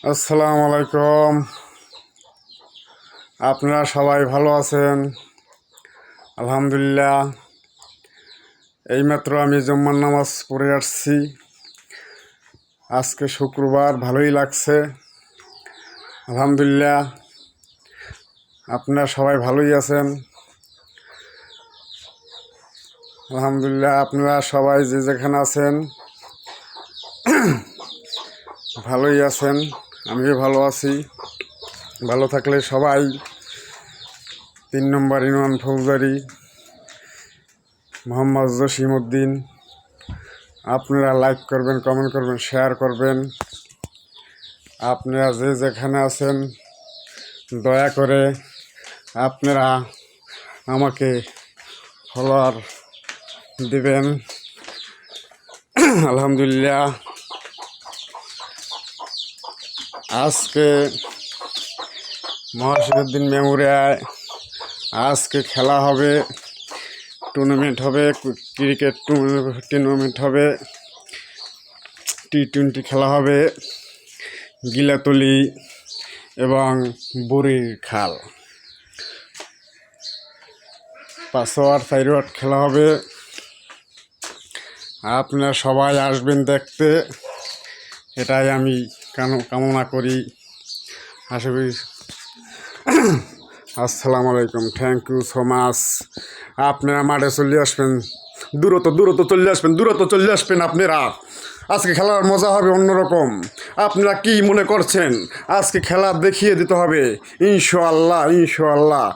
আসসালামু আলাইকুম। আপনারা সবাই ভালো আছেন? আলহামদুলিল্লাহ। এইমাত্র আমি জুম্মার নামাজ পড়ে আসছি। আজকে শুক্রবার, ভালোই লাগছে আলহামদুলিল্লাহ। আপনারা সবাই ভালোই আছেন আলহামদুলিল্লাহ। আপনারা সবাই যে যেখানে আছেন ভালোই আছেন, আমিও ভালো আছি। ভালো থাকলে সবাই 3 নম্বর ইউনিয়ন ফৌজদারি মোহাম্মদ জসিমউদ্দিন। আপনারা লাইক করবেন, কমেন্ট করবেন, শেয়ার করবেন। আপনারা যে যেখানে আছেন দয়া করে আপনারা আমাকে ফলোয়ার দিবেন আলহামদুলিল্লাহ। আজকে মহাশিবউদ্দিন মেমোরিয়ায় আজকে খেলা হবে, টুর্নামেন্ট হবে, ক্রিকেট টুর্নামেন্ট হবে, টি-20 খেলা হবে, গিলাতলি এবং বুড়ির খাল 5 ওভার 4 ওভার খেলা হবে। আপনারা সবাই আসবেন দেখতে, এটাই আমি কামনা করি, আশা করি। আসসালামু আলাইকুম, থ্যাংক ইউ সো মাচ। আপনারা মাঠে চলে আসবেন, দূরত চলে আসবেন আপনারা। আজকে খেলার মজা হবে অন্যরকম। আপনারা কি মনে করছেন? আজকে খেলা দেখিয়ে দিতে হবে ইনশাআল্লাহ।